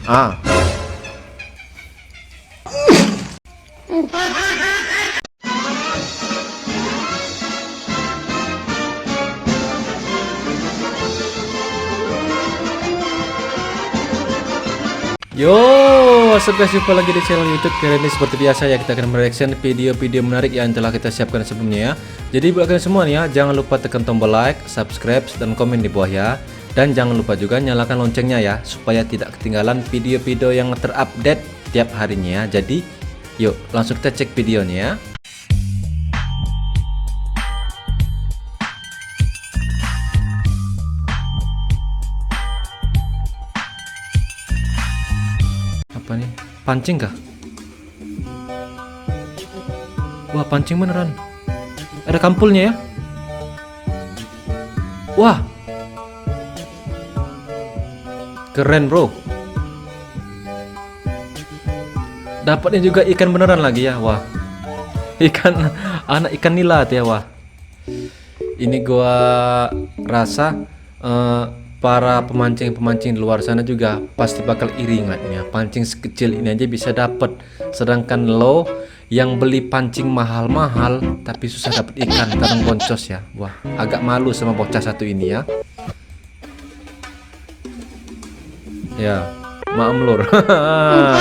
Ah. Yo, what's up guys, jumpa lagi di channel YouTube. Kali ini seperti biasa ya, kita akan mereaction video-video menarik yang telah kita siapkan sebelumnya ya. Jadi buat kalian semua nih ya, jangan lupa tekan tombol like, subscribe, dan komen di bawah ya. Dan jangan lupa juga nyalakan loncengnya ya, supaya tidak ketinggalan video-video yang terupdate tiap harinya ya. Jadi, yuk langsung kita cek videonya ya. Apa nih? Pancing kah? Wah, pancing beneran. Ada kampulnya ya. Wah, keren bro. Dapatnya juga ikan beneran lagi ya. Wah, ikan anak ikan nila ya. Wah, ini gua rasa para pemancing-pemancing di luar sana juga pasti bakal iri ngeliatnya. Pancing sekecil ini aja bisa dapat, sedangkan lo yang beli pancing mahal-mahal tapi susah dapat ikan, kadang boncos ya. Wah, agak malu sama bocah satu ini ya. Ya, maem lur.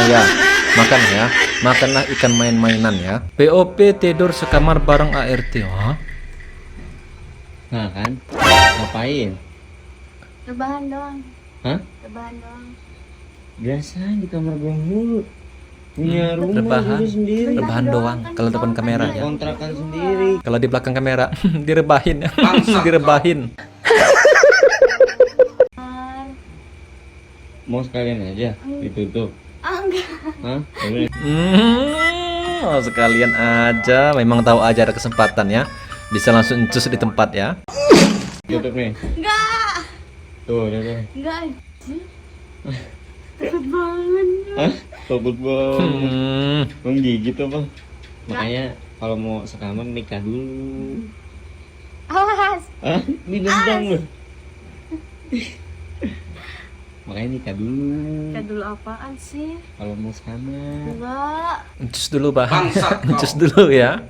Ya, makan ya, makanlah ikan main-mainan ya. POP tidur sekamar bareng ART. Wah, Nah kan, ngapain? Rebahan doang. Hah? Rebahan doang. Biasa di kamar gua mulu. Punya rumah rebahan, juga sendiri. rebahan doang kalau depan kamera ya. Kontrakan sendiri. Kalau di belakang kamera direbahin, direbahin. Mau sekalian aja ditutup. Enggak. Hah? Boleh. Oh, sekalian aja, memang tahu aja ada kesempatan ya. Bisa langsung cus di tempat ya. Tutup nih. Enggak. Tuh, udah. Enggak. Takut banget. Hah? Takut banget. Menggigit apa? Nah. Makanya kalau mau sekamar nikah dulu. Awas. Hah? Didendang loh. Makanya nikah dulu. Kita dulu apaan sih? Kalau mau sekamar. Enggak. Cus dulu bang, cus dulu ya.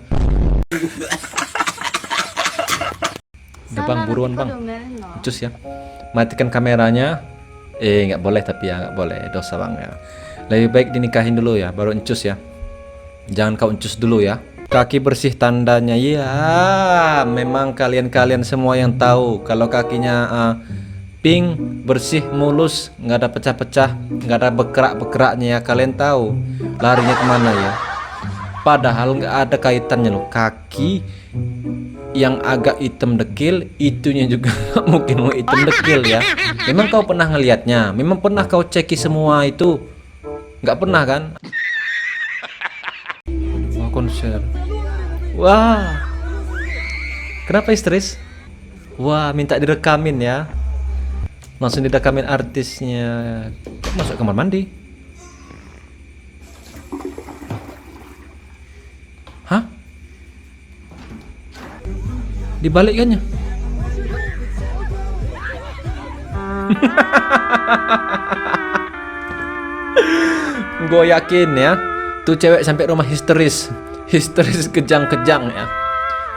Udah bang, buruan bang, cus ya. Matikan kameranya. Nggak boleh tapi ya, nggak boleh, dosa bang ya. Lebih baik dinikahin dulu ya, baru encus ya. Jangan kau encus dulu ya. Kaki bersih tandanya ya. Memang kalian semua yang tahu kalau kakinya pink, bersih, mulus, nggak ada pecah-pecah, nggak ada bekerak-bekeraknya ya. Kalian tahu larinya kemana ya. Padahal nggak ada kaitannya loh. Kaki yang agak hitam dekil, itunya juga nggak mungkin mau hitam dekil ya. Memang kau pernah ngelihatnya? Memang pernah kau ceki semua itu? Nggak pernah kan? Wah, konser. Wah, kenapa histeris? Wah, minta direkamin ya. Langsung direkamin artisnya. Kok masuk kamar mandi? Hah? Dibalikkannya. Gue yakin ya, tuh cewek sampai rumah histeris kejang-kejang ya.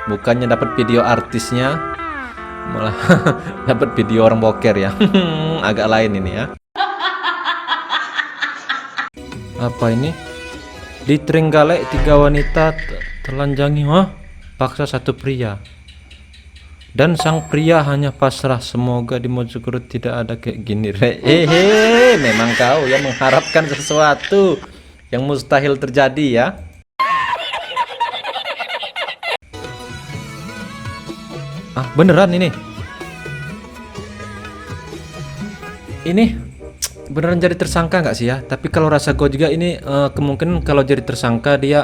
Bukannya dapat video artisnya, malah dapat video orang boker ya. Agak lain ini ya. Apa ini? Di Trenggalek 3 wanita telanjangi, wah, paksa 1 pria. Dan sang pria hanya pasrah. Semoga di Mojokerto tidak ada kayak gini. Memang kau yang mengharapkan sesuatu yang mustahil terjadi ya. Ah, beneran ini? Ini beneran jadi tersangka nggak sih ya? Tapi kalau rasa gue juga ini kemungkinan kalau jadi tersangka dia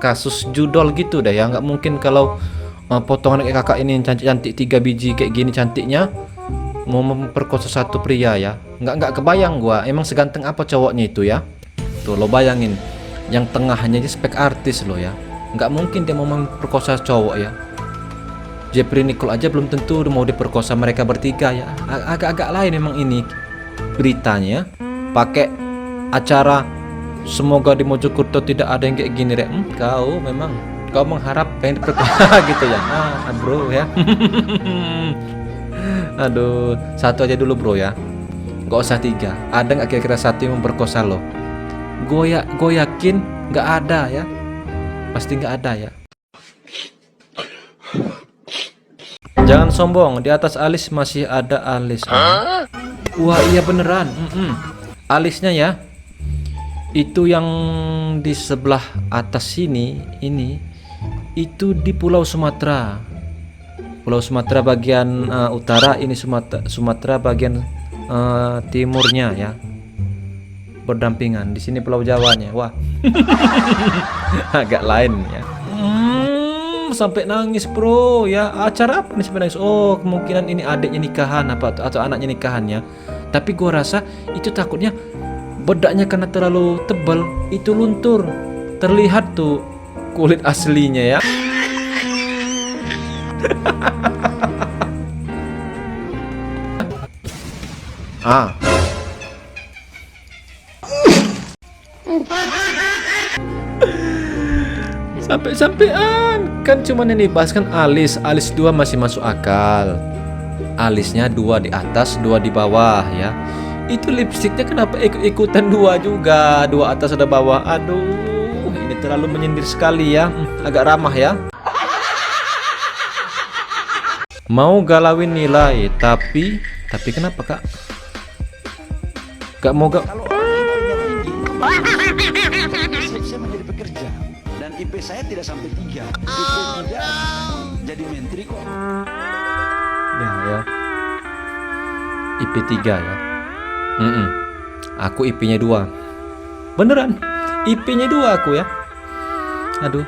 kasus judol gitu dah ya. Nggak mungkin kalau potongan kayak kakak ini cantik-cantik 3 biji kayak gini cantiknya mau memperkosa 1 pria ya. Nggak kebayang gua emang seganteng apa cowoknya itu ya. Tuh lo bayangin, yang tengah hanya spek artis lo ya. Nggak mungkin dia mau memperkosa cowok ya. Jeffrey Nicole aja belum tentu mau diperkosa mereka bertiga ya. Agak-agak lain memang ini beritanya. Pakai acara semoga di Mojokerto tidak ada yang kayak gini, Rek. Kau memang kau mengharap pengen diperkosa gitu ya. Bro ya. Aduh, satu aja dulu bro ya. Gak usah 3. Ada nggak kira-kira satu yang memperkosa lo? Gue yakin nggak ada ya. Pasti nggak ada ya. Jangan sombong, di atas alis masih ada alis. Wah iya beneran. Alisnya ya, itu yang di sebelah atas sini, ini itu di Pulau Sumatera. Pulau Sumatera bagian utara, ini Sumatera bagian timurnya ya. Berdampingan. Di sini Pulau Jawanya. Wah. Agak lain ya. Sampai nangis bro ya. Acara apa nih sampai nangis? Oh kemungkinan ini adiknya nikahan atau anaknya nikahan ya. Tapi gua rasa itu takutnya bedaknya karena terlalu tebal itu luntur. Terlihat tuh kulit aslinya ya. Sampai-sampean kan cuman yang dibahas kan alis 2 masih masuk akal. Alisnya 2 di atas 2 di bawah ya. Itu lipstiknya kenapa ikut-ikutan 2 juga, 2 atas 2 bawah. Aduh ini terlalu menyindir sekali ya. Agak ramah ya. Mau galauin nilai tapi kenapa kak? Gak mau gak? Kalau orang IP-nya tinggi, saya menjadi pekerja dan IP saya tidak sampai 3. IP 3 jadi menteri kok. Ya. IP 3 ya. Aku IP-nya 2. Beneran. IP-nya 2 aku ya. Aduh.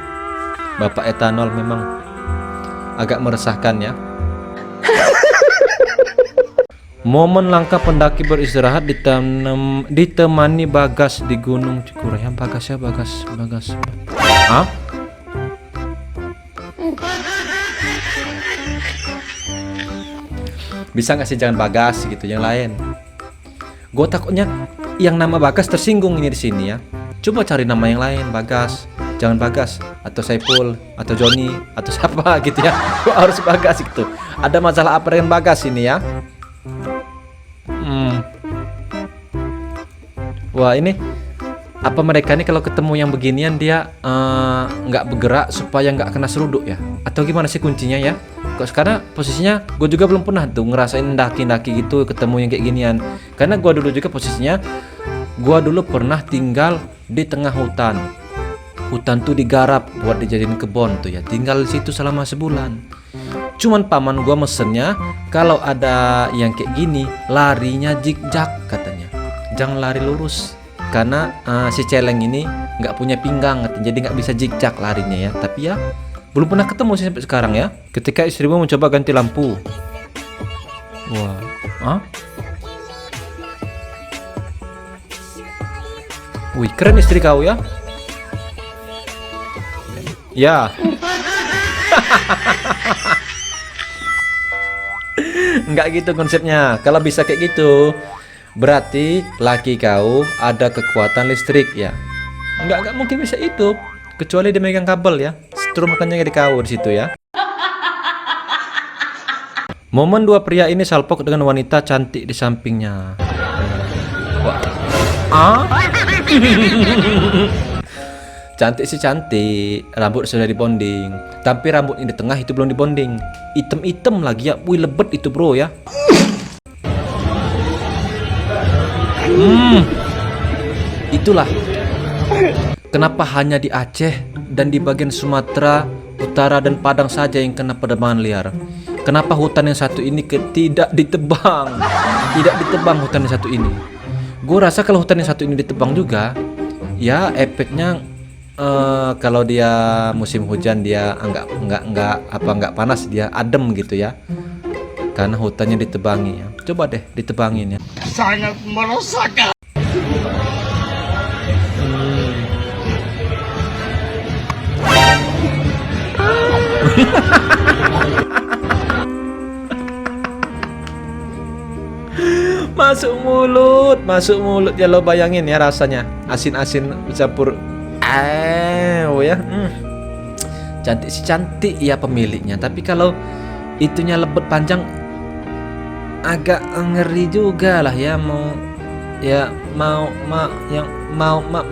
Bapak etanol memang agak meresahkan ya. Momen langka pendaki beristirahat ditemani Bagas di Gunung Cikuray. Yang Bagas. Hah? Bisa nggak sih jangan Bagas gitu, yang lain? Gue takutnya yang nama Bagas tersinggung ini di sini ya. Coba cari nama yang lain, Bagas. Jangan Bagas atau Saiful atau Joni atau siapa gitu ya. Gue harus Bagas gitu. Ada masalah apa dengan Bagas ini ya? Wah ini apa mereka nih kalau ketemu yang beginian dia nggak bergerak supaya nggak kena seruduk ya? Atau gimana sih kuncinya ya? Kok sekarang posisinya gue juga belum pernah tuh ngerasain daki-daki gitu ketemu yang kayak ginian. Karena gue dulu juga posisinya gue dulu pernah tinggal di tengah hutan. Hutan tuh digarap buat dijadiin kebun tuh ya. Tinggal di situ selama sebulan. Cuman paman gue mesennya kalau ada yang kayak gini larinya zigzag katanya. Jangan lari lurus karena si celeng ini nggak punya pinggang jadi nggak bisa zigzag larinya ya. Tapi ya belum pernah ketemu sih sampai sekarang ya. Ketika istrimu mencoba ganti lampu. Wah, wih keren istri kau ya. Ya. Nggak gitu konsepnya. Kalau bisa kayak gitu berarti laki kau ada kekuatan listrik ya. Nggak mungkin bisa hidup kecuali dia megang kabel ya. Strum makanya di kau di situ ya. Momen 2 pria ini salpok dengan wanita cantik di sampingnya. Cantik sih cantik, rambut sudah dibonding. Tapi rambut ini di tengah itu belum dibonding. Item-item lagi ya, wih lebet itu bro ya. Itulah kenapa hanya di Aceh dan di bagian Sumatera Utara dan Padang saja yang kena penebangan liar. Kenapa hutan yang satu ini tidak ditebang? Tidak ditebang hutan yang satu ini. Gue rasa kalau hutan yang satu ini ditebang juga, ya efeknya kalau dia musim hujan dia nggak panas, dia adem gitu ya. Karena hutannya ditebangi ya. Coba deh ditebangin ya. Sangat merosakkan. Masuk mulut ya, lo bayangin ya rasanya, asin-asin campur ya. Cantik sih cantik ya pemiliknya, tapi kalau itunya lebet panjang agak ngeri juga lah ya.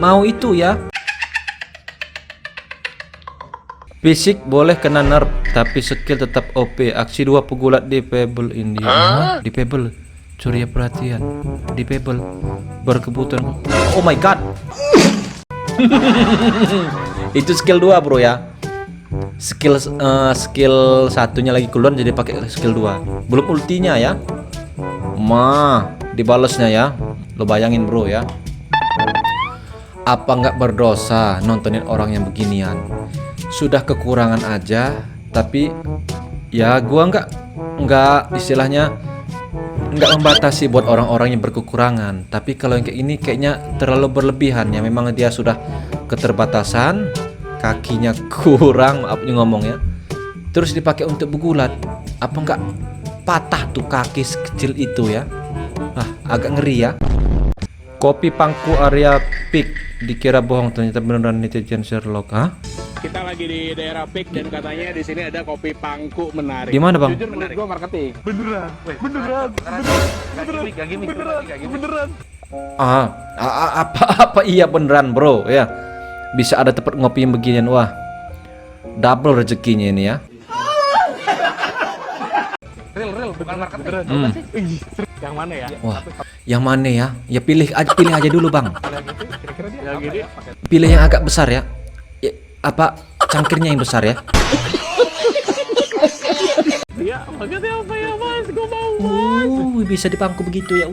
Mau itu ya. Fisik boleh kena nerf, tapi skill tetap OP. Aksi 2 pegulat di Pebble India. Di Pebble, curi perhatian. Di Pebble, berkebutuhan. Oh my god. Itu skill 2 bro ya. Skill satunya lagi keluar, jadi pakai skill 2. Belum ultinya ya. Dibalasnya ya. Lo bayangin bro ya. Apa nggak berdosa nontonin orang yang beginian? Sudah kekurangan aja, tapi ya gua nggak istilahnya nggak membatasi buat orang-orang yang berkekurangan. Tapi kalau yang kayak ini kayaknya terlalu berlebihan ya. Memang dia sudah keterbatasan, kakinya kurang, maaf ngomongnya. Terus dipakai untuk begulat, apa nggak patah tuh kaki sekecil itu ya? Agak ngeri ya. Kopi pangku area peak, dikira bohong, ternyata beneran netizen Sherlock. Kita lagi di daerah Peak dan katanya di sini ada kopi pangku menarik. Di mana bang? Jujur menurut gua marketing. Beneran. Apa iya beneran bro ya? Bisa ada tempat ngopi yang beginian, wah double rezekinya ini ya. Real bukan marketing. Yang mana ya? Wah, yang mana ya? Ya pilih aja dulu bang. Yang gini. Pilih yang agak besar ya. Apa cangkirnya yang besar ya? Iya, maksudnya apa ya mas? Gua mau mas. Bisa dipangku begitu ya.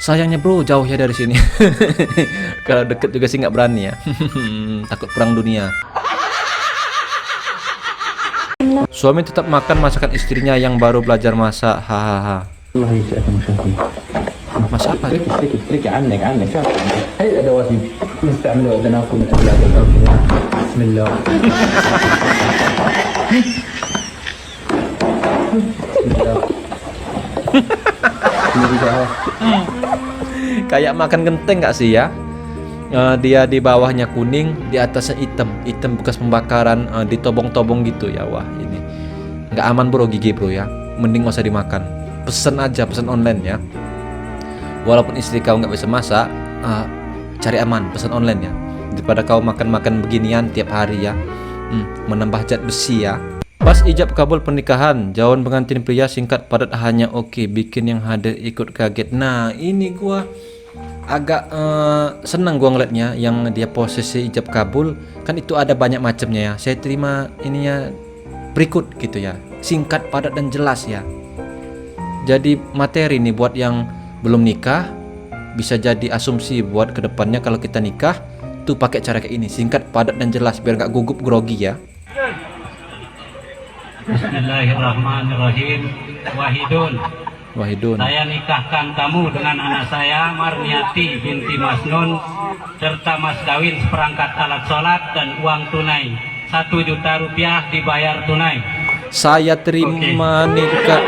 Sayangnya bro, jauh ya dari sini. Kalau deket juga sih nggak berani ya. Takut perang dunia. Suami tetap makan masakan istrinya yang baru belajar masak. Hahaha. Masak apa? تريك عنك شاف هاي الادوات اللي نستعملها اذا ناكل الاكلات الأوكية. بسم الله Kayak makan genteng nggak sih ya? Dia di bawahnya kuning, di atasnya hitam bekas pembakaran, ditobong-tobong gitu ya. Wah ini nggak aman bro, gigi bro ya. Mending gak usah dimakan. Pesen online ya. Walaupun istri kau nggak bisa masak, cari aman, pesan online ya. Daripada kau makan beginian tiap hari ya. Menambah zat besi ya. Pas ijab kabul pernikahan, jauhan pengantin pria singkat padat hanya oke, bikin yang hadir ikut kaget. Nah ini gua agak senang gua ngeliatnya, yang dia posisi ijab kabul kan itu ada banyak macamnya ya. Saya terima ininya berikut gitu ya, singkat padat dan jelas ya. Jadi materi nih buat yang belum nikah, bisa jadi asumsi buat kedepannya kalau kita nikah tuh pakai cara kayak ini, singkat padat dan jelas biar nggak gugup grogi ya. Bismillahirrahmanirrahim. Wahidun. Saya nikahkan kamu dengan anak saya Marniati binti Masnun serta mas kawin seperangkat alat sholat dan uang tunai 1 juta rupiah dibayar tunai. Saya terima nikah.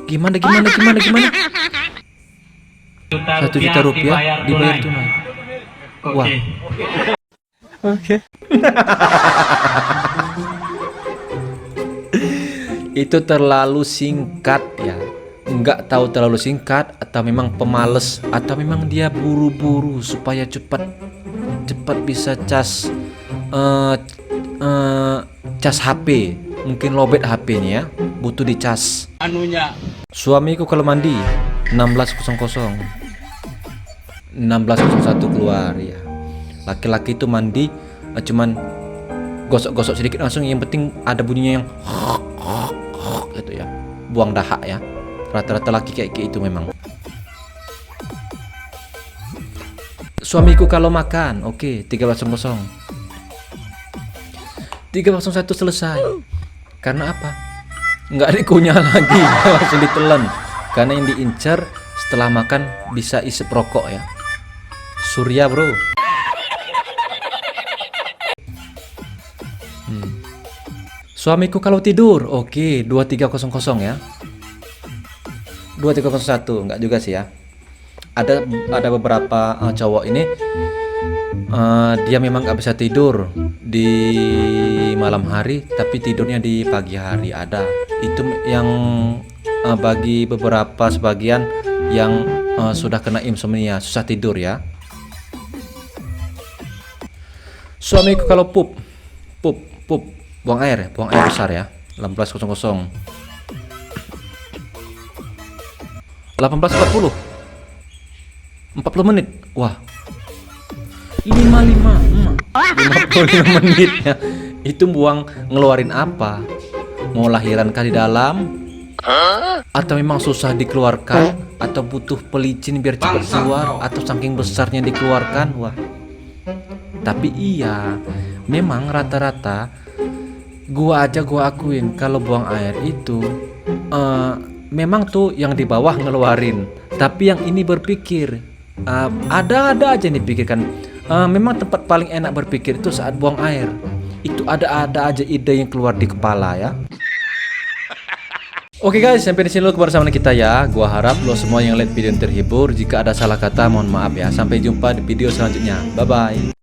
Gimana? 1 juta rupiah dibayar tunai. Wah. Oke. Itu terlalu singkat ya. Nggak tahu terlalu singkat atau memang pemalas atau memang dia buru-buru supaya cepat bisa cas HP. Mungkin lobet HP-nya ya, butuh dicas. Suamiku kalau mandi 16.00 16.01 keluar ya. Laki-laki itu mandi cuman gosok-gosok sedikit langsung, yang penting ada bunyinya yang gitu ya, buang dahak ya. Rata-rata laki kayak itu memang. Suamiku kalau makan oke 13.00 13.01 selesai. Karena apa? Nggak dikunyah lagi, langsung ditelan. Karena yang diincar setelah makan bisa isep rokok ya. Surya bro. Suamiku kalau tidur oke 23.00 ya. 2301 enggak juga sih ya. Ada beberapa cowok ini dia memang nggak bisa tidur di malam hari, tapi tidurnya di pagi hari. Ada itu yang bagi beberapa sebagian yang sudah kena insomnia, susah tidur ya. Suamiku kalau pup buang air besar ya. 18.00 18.40 40 menit. Wah, 55 menit ya. Itu buang ngeluarin apa? Mau lahiran kah di dalam? Atau memang susah dikeluarkan? Atau butuh pelicin biar cepat keluar? Atau saking besarnya dikeluarkan? Wah. Tapi iya, memang rata-rata gua akuin kalau buang air itu memang tuh yang di bawah ngeluarin, tapi yang ini berpikir ada aja yang dipikirkan. Memang tempat paling enak berpikir itu saat buang air. Itu ada aja ide yang keluar di kepala ya. Oke guys, sampai di sini dulu kebersamaan kita ya. Gua harap lo semua yang lihat video ini terhibur. Jika ada salah kata mohon maaf ya. Sampai jumpa di video selanjutnya. Bye bye.